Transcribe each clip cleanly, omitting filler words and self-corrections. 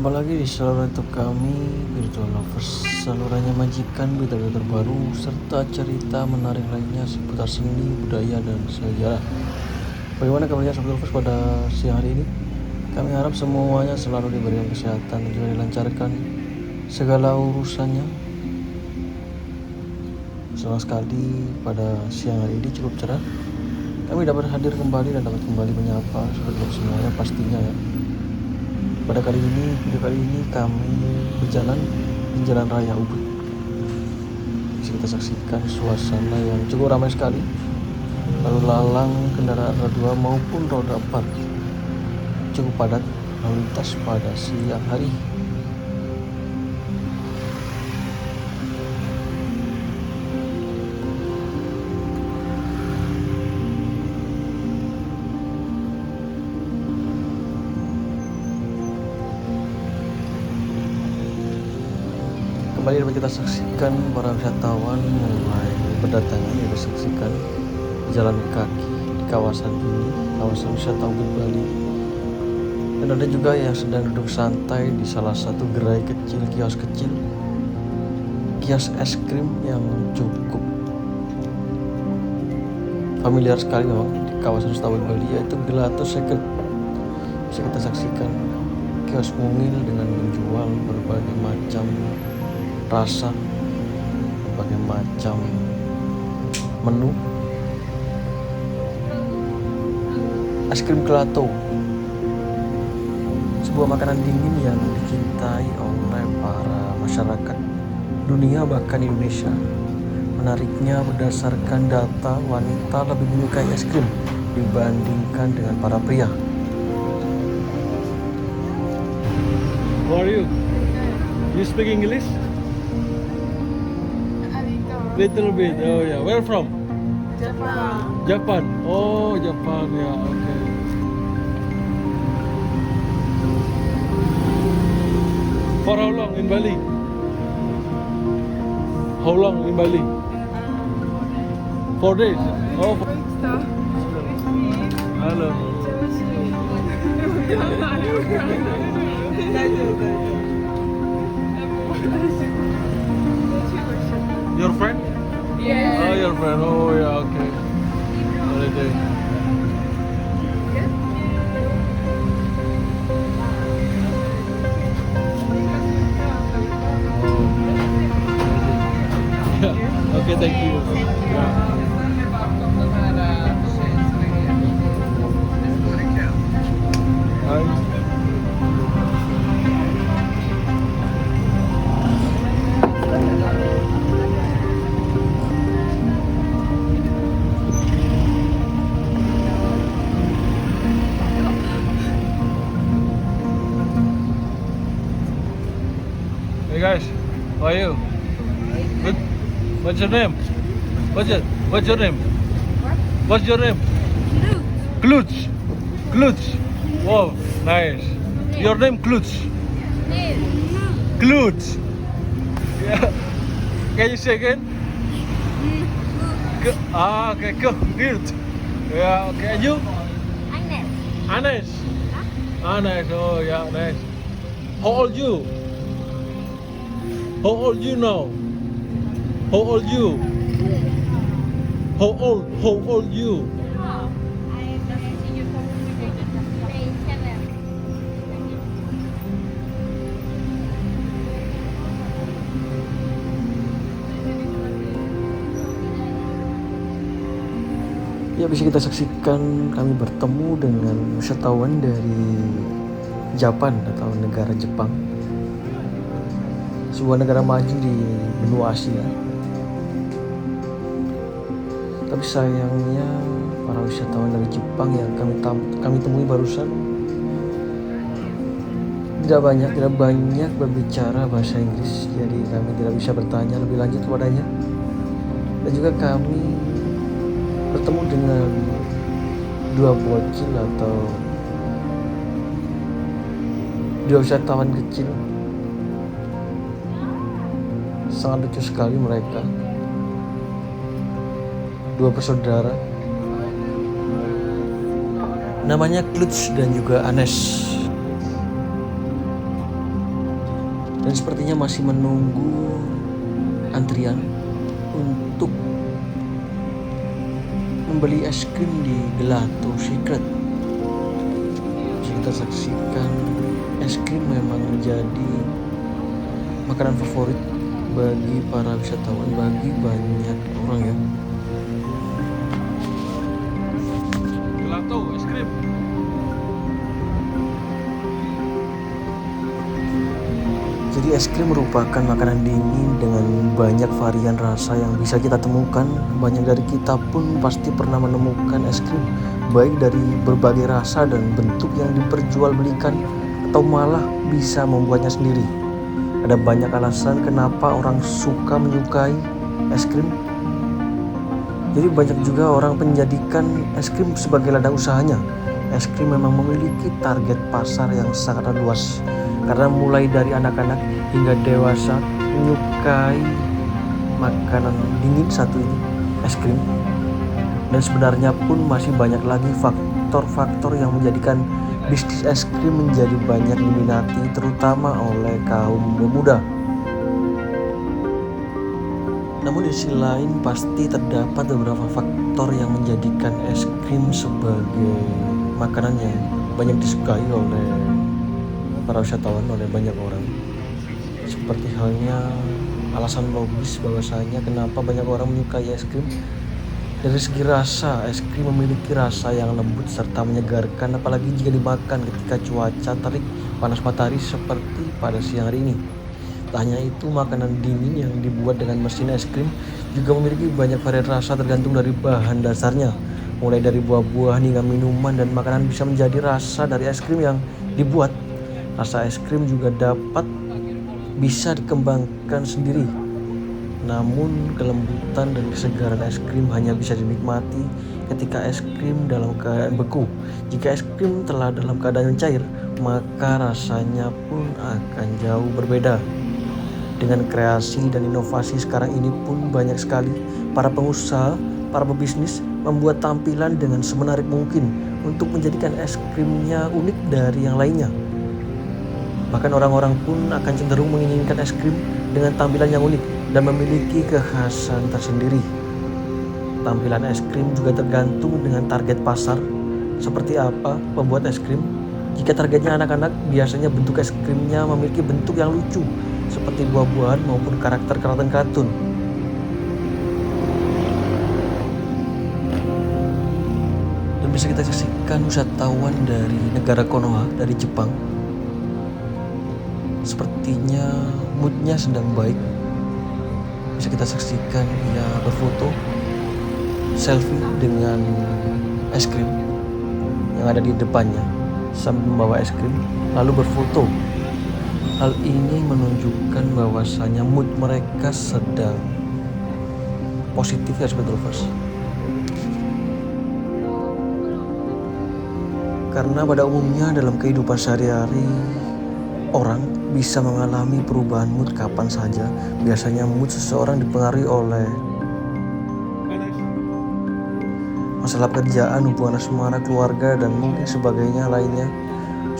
Jumpa lagi di saluran YouTube kami, Virtual Lovers. Salurannya majikan, berita-berita terbaru, serta cerita menarik lainnya seputar seni, budaya, dan sejarah. Bagaimana kabarnya Sobat Lovers pada siang hari ini? Kami harap semuanya selalu diberikan kesehatan dan juga dilancarkan segala urusannya. Senang sekali pada siang hari ini cukup cerah. Kami dapat hadir kembali dan dapat kembali menyapa Sobat Lovers semuanya pastinya ya. Pada video kali ini kami berjalan di Jalan Raya Ubud. Bisa kita saksikan suasana yang cukup ramai sekali. Lalu lalang kendaraan roda 2 maupun roda 4 cukup padat lalu lintas pada siang hari. Kembali dapat kita saksikan para wisatawan mulai berdatangan ya saksikan jalan kaki di kawasan ini, kawasan wisata Ubud Bali. Dan ada juga yang sedang duduk santai di salah satu gerai kecil, kios es krim yang cukup familiar sekali memang di kawasan wisata Ubud Bali, yaitu Gelato Secret. Bisa kita saksikan kios mungil dengan menjual berbagai macam rasa, berbagai macam menu. Es krim gelato, sebuah makanan dingin yang dicintai oleh para masyarakat dunia bahkan Indonesia. Menariknya berdasarkan data, wanita lebih menyukai es krim dibandingkan dengan para pria. How are you? You speak English? Little bit. Oh yeah. Where from? Japan. Japan. Oh, Japan. Yeah. Okay. For how long in Bali? How long in Bali? 4 days. Oh. Hello. Your friend? Yeah. Oh, your friend. Oh, yeah. Okay. Holiday. Oh. Okay, thank you. Yeah. Hi. Hey guys, how are you? Good. What's your name? What's your name? What's your name? Klutz. Klutz. Wow, nice. Your name Klutz. Klutz. Yeah. Can you say again? Okay, cool. Good. Yeah, okay. And you? Anes. Anes. Oh, yeah, nice. How old you? How old you now? How old you? How old you? Ya, bisa kita saksikan kami bertemu dengan wisatawan dari Japan atau negara Jepang, sebuah negara maju di benua Asia. Tapi sayangnya para wisatawan dari Jepang yang kami temui barusan tidak banyak berbicara bahasa Inggris, jadi kami tidak bisa bertanya lebih lanjut kepadanya. Dan juga kami bertemu dengan dua bocil atau dua wisatawan kecil. Sangat lucu sekali mereka, dua bersaudara. Namanya Klutz dan juga Anes. dan sepertinya masih menunggu antrian untuk membeli es krim di Gelato Secret. Kita saksikan es krim memang menjadi makanan favorit bagi para wisatawan, bagi banyak orang ya. Gelato, es krim. Jadi es krim merupakan makanan dingin dengan banyak varian rasa yang bisa kita temukan. Banyak dari kita pun pasti pernah menemukan es krim, baik dari berbagai rasa dan bentuk yang diperjualbelikan atau malah bisa membuatnya sendiri. Ada banyak alasan kenapa orang suka menyukai es krim. Jadi banyak juga orang menjadikan es krim sebagai ladang usahanya. Es krim memang memiliki target pasar yang sangat luas, karena mulai dari anak-anak hingga dewasa menyukai makanan dingin satu ini, es krim. Dan sebenarnya pun masih banyak lagi faktor-faktor yang menjadikan bisnis es krim menjadi banyak diminati, terutama oleh kaum pemuda. Namun di sisi lain pasti terdapat beberapa faktor yang menjadikan es krim sebagai makanan yang banyak disukai oleh para wisatawan, oleh banyak orang. Seperti halnya alasan logis bahwasanya kenapa banyak orang menyukai es krim. Dari segi rasa, es krim memiliki rasa yang lembut serta menyegarkan, apalagi jika dimakan ketika cuaca terik panas matahari seperti pada siang hari ini. Tak hanya itu, makanan dingin yang dibuat dengan mesin es krim juga memiliki banyak varian rasa tergantung dari bahan dasarnya. Mulai dari buah-buahan hingga minuman dan makanan bisa menjadi rasa dari es krim yang dibuat. Rasa es krim juga bisa dikembangkan sendiri. Namun kelembutan dan kesegaran es krim hanya bisa dinikmati ketika es krim dalam keadaan beku. Jika es krim telah dalam keadaan cair, maka rasanya pun akan jauh berbeda. Dengan kreasi dan inovasi sekarang ini pun banyak sekali para pengusaha, para pebisnis membuat tampilan dengan semenarik mungkin untuk menjadikan es krimnya unik dari yang lainnya. Bahkan orang-orang pun akan cenderung menginginkan es krim dengan tampilan yang unik dan memiliki kekhasan tersendiri. Tampilan es krim juga tergantung dengan target pasar. Seperti apa pembuat es krim? Jika targetnya anak-anak, biasanya bentuk es krimnya memiliki bentuk yang lucu, seperti buah-buahan maupun karakter-karakter kartun. Dan bisa kita saksikan wisatawan dari negara Konoha, dari Jepang. Sepertinya moodnya sedang baik. Bisa kita saksikan ia berfoto selfie dengan es krim yang ada di depannya sambil membawa es krim lalu berfoto. Hal ini menunjukkan bahwasanya mood mereka sedang positif ya Sobat Lovers. Karena pada umumnya dalam kehidupan sehari-hari orang bisa mengalami perubahan mood kapan saja. Biasanya mood seseorang dipengaruhi oleh masalah pekerjaan, hubungan asmara, keluarga, dan mungkin sebagainya lainnya.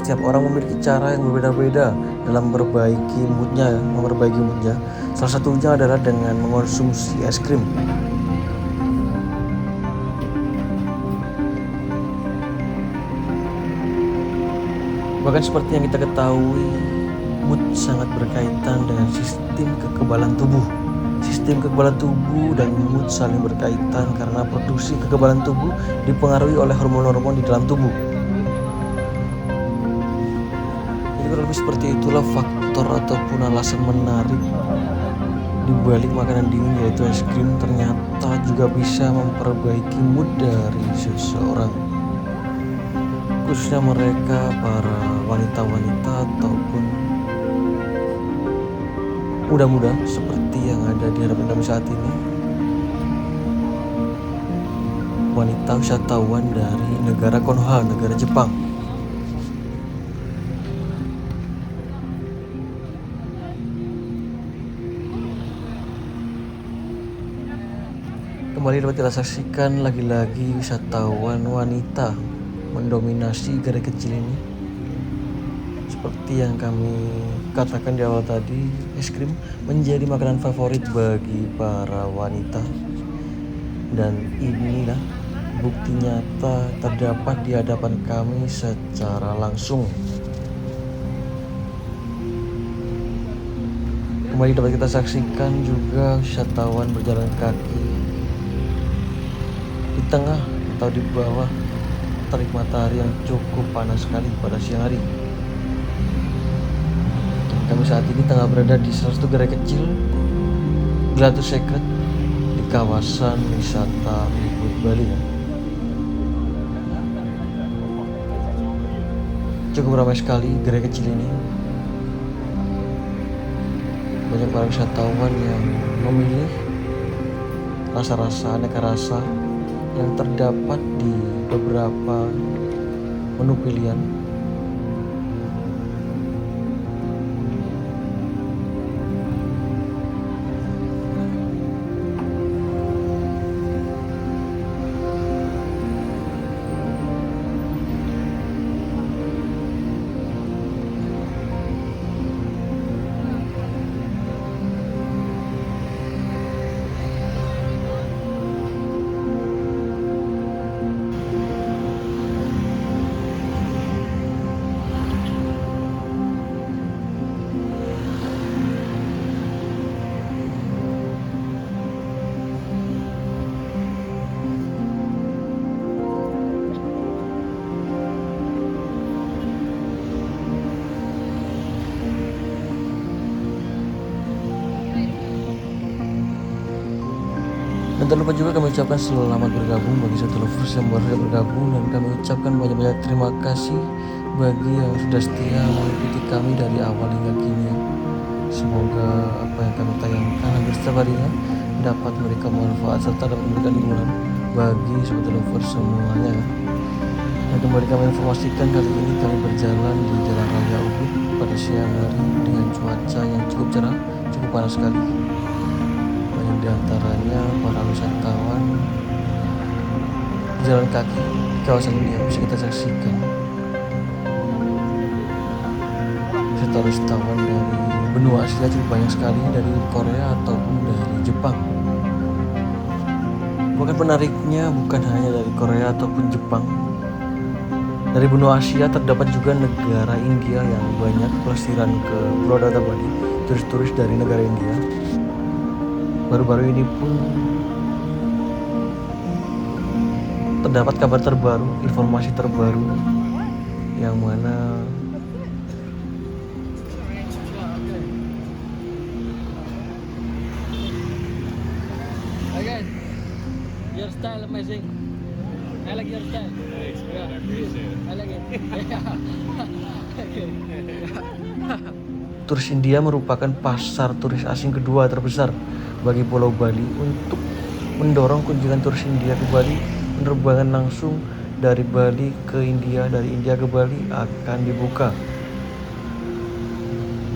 Setiap orang memiliki cara yang berbeda-beda dalam memperbaiki moodnya. Salah satunya adalah dengan mengonsumsi es krim. Bahkan seperti yang kita ketahui, mood sangat berkaitan dengan sistem kekebalan tubuh. Sistem kekebalan tubuh dan mood saling berkaitan karena produksi kekebalan tubuh dipengaruhi oleh hormon-hormon di dalam tubuh. Jadi kurang lebih seperti itulah faktor ataupun alasan menarik di balik makanan dingin, yaitu es krim ternyata juga bisa memperbaiki mood dari seseorang. Khususnya mereka para wanita-wanita ataupun muda-muda seperti yang ada di hadapan kami saat ini. Wanita wisatawan dari negara Konoha, negara Jepang. Kembali dapat kita saksikan lagi-lagi wisatawan wanita mendominasi gerai kecil ini. Seperti yang kami katakan di awal tadi, es krim menjadi makanan favorit bagi para wanita. Dan inilah bukti nyata terdapat di hadapan kami secara langsung. Kembali dapat kita saksikan juga wisatawan berjalan kaki di tengah atau di bawah terik matahari yang cukup panas sekali pada siang hari. Kami saat ini tengah berada di salah satu gerai kecil Gelato Secret di kawasan wisata Ubud, Bali ya. Cukup ramai sekali gerai kecil ini. Banyak para wisatawan yang memilih rasa-rasa aneka rasa yang terdapat di beberapa menu pilihan. Dan tak lupa juga kami ucapkan selamat bergabung bagi satu lovers yang baru saja bergabung, dan kami ucapkan banyak-banyak terima kasih bagi yang sudah setia mengikuti kami dari awal hingga kini. Semoga apa yang kami tayangkan hampir setiap harinya dapat memberikan manfaat serta dapat memberikan hiburan bagi sobat lovers semuanya. Dan kembali kami informasikan, kali ini kami berjalan di Jalan Raya Ubud pada siang hari dengan cuaca yang cukup cerah, cukup panas sekali. Banyak di antaranya para wisatawan berjalan kaki di kawasan ini yang bisa kita saksikan. Wisatawan dari benua Asia cukup banyak sekali, dari Korea ataupun dari Jepang. Bukan penariknya bukan hanya dari Korea ataupun Jepang. Dari benua Asia terdapat juga negara India yang banyak pelesiran ke Pulau Dewata Bali, turis-turis dari negara India. Baru-baru ini pun terdapat kabar terbaru, informasi terbaru yang mana Again, your style amazing. I like your style. Yeah, I like it. turis India merupakan pasar turis asing kedua terbesar bagi Pulau Bali. Untuk mendorong kunjungan turis India ke Bali, penerbangan langsung dari Bali ke India, dari India ke Bali akan dibuka.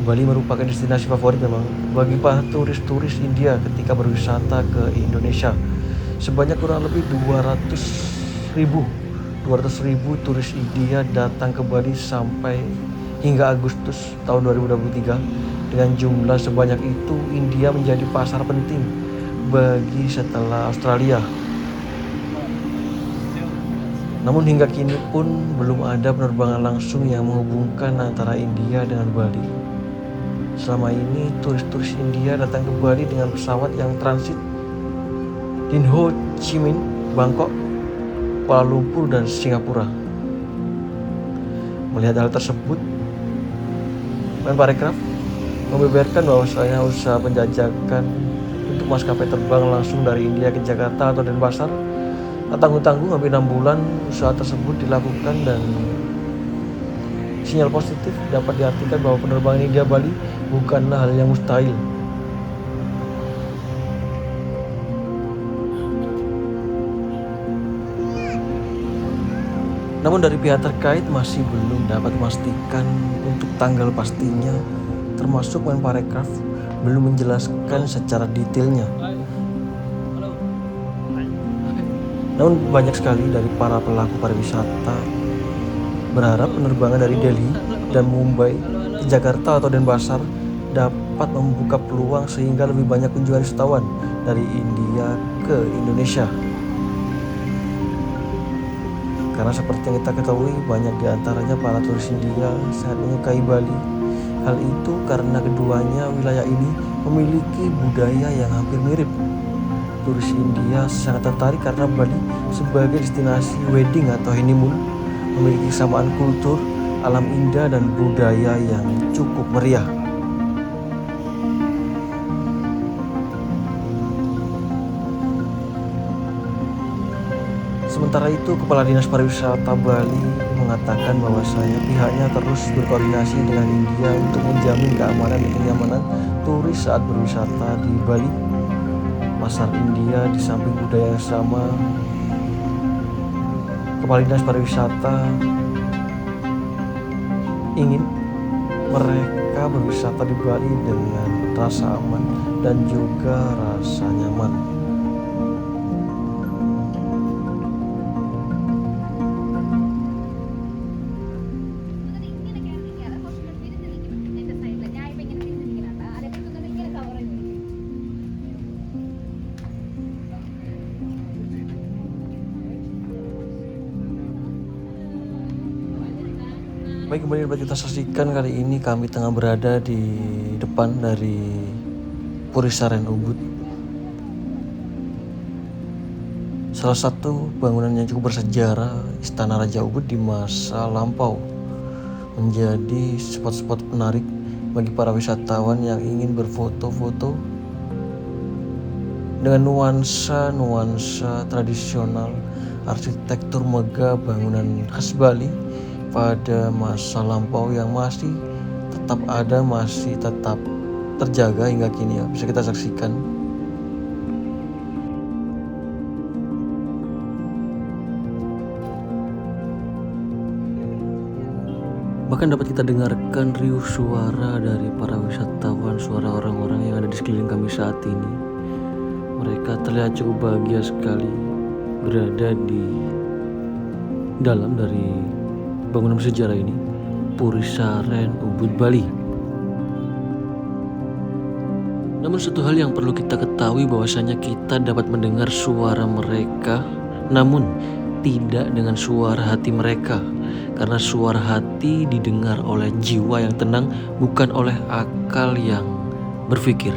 Bali merupakan destinasi favorit memang bagi para turis-turis India ketika berwisata ke Indonesia. Sebanyak kurang lebih 200.000 turis India datang ke Bali sampai hingga Agustus tahun 2023. Dengan jumlah sebanyak itu, India menjadi pasar penting bagi setelah Australia. Namun hingga kini pun belum ada penerbangan langsung yang menghubungkan antara India dengan Bali. Selama ini turis-turis India datang ke Bali dengan pesawat yang transit di Ho Chi Minh, Bangkok, Kuala Lumpur, dan Singapura. Melihat hal tersebut, Menparekraf membeberkan bahwasanya usaha penjajakan untuk maskapai terbang langsung dari India ke Jakarta atau Denpasar tak tanggung-tanggung hampir 6 bulan usaha tersebut dilakukan, dan sinyal positif dapat diartikan bahwa penerbangan India Bali bukanlah hal yang mustahil. Namun dari pihak terkait masih belum dapat memastikan untuk tanggal pastinya, termasuk Menparekraf belum menjelaskan secara detailnya. Namun banyak sekali dari para pelaku pariwisata berharap penerbangan dari Delhi dan Mumbai ke Jakarta atau Denpasar dapat membuka peluang sehingga lebih banyak kunjungan wisatawan dari India ke Indonesia. Karena seperti yang kita ketahui, banyak diantaranya para turis India sangat menyukai Bali. Hal itu karena keduanya wilayah ini memiliki budaya yang hampir mirip. Turis India sangat tertarik karena Bali sebagai destinasi wedding atau honeymoon memiliki kesamaan kultur, alam indah, dan budaya yang cukup meriah. Sementara itu, Kepala Dinas Pariwisata Bali mengatakan bahwasanya pihaknya terus berkoordinasi dengan India untuk menjamin keamanan dan kenyamanan turis saat berwisata di Bali. Pasar India di samping budaya yang sama, Kepala Dinas Pariwisata ingin mereka berwisata di Bali dengan rasa aman dan juga rasa nyaman. Baik, kembali dapat kita saksikan kali ini kami tengah berada di depan dari Purisaren Ubud. Salah satu bangunan yang cukup bersejarah, Istana Raja Ubud di masa lampau, menjadi spot-spot menarik bagi para wisatawan yang ingin berfoto-foto dengan nuansa tradisional, arsitektur megah bangunan khas Bali pada masa lampau yang masih tetap terjaga hingga kini ya, bisa kita saksikan. Bahkan dapat kita dengarkan riuh suara dari para wisatawan, suara orang-orang yang ada di sekeliling kami saat ini. Mereka terlihat cukup bahagia sekali berada di dalam dari bangunan sejarah ini, Purisaren Ubud Bali. Namun satu hal yang perlu kita ketahui bahwasanya kita dapat mendengar suara mereka, namun tidak dengan suara hati mereka. Karena suara hati didengar oleh jiwa yang tenang, bukan oleh akal yang berpikir.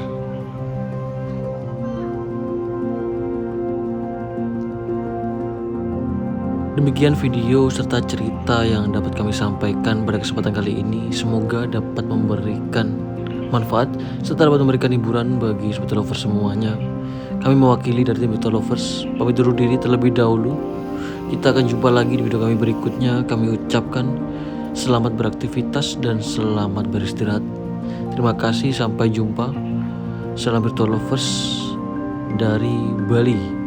Demikian video serta cerita yang dapat kami sampaikan pada kesempatan kali ini. Semoga dapat memberikan manfaat serta dapat memberikan hiburan bagi Beto Lovers semuanya. Kami mewakili dari tim Beto Lovers pamit undur diri terlebih dahulu. Kita akan jumpa lagi di video kami berikutnya. Kami ucapkan selamat beraktivitas dan selamat beristirahat. Terima kasih, sampai jumpa. Salam Beto Lovers dari Bali.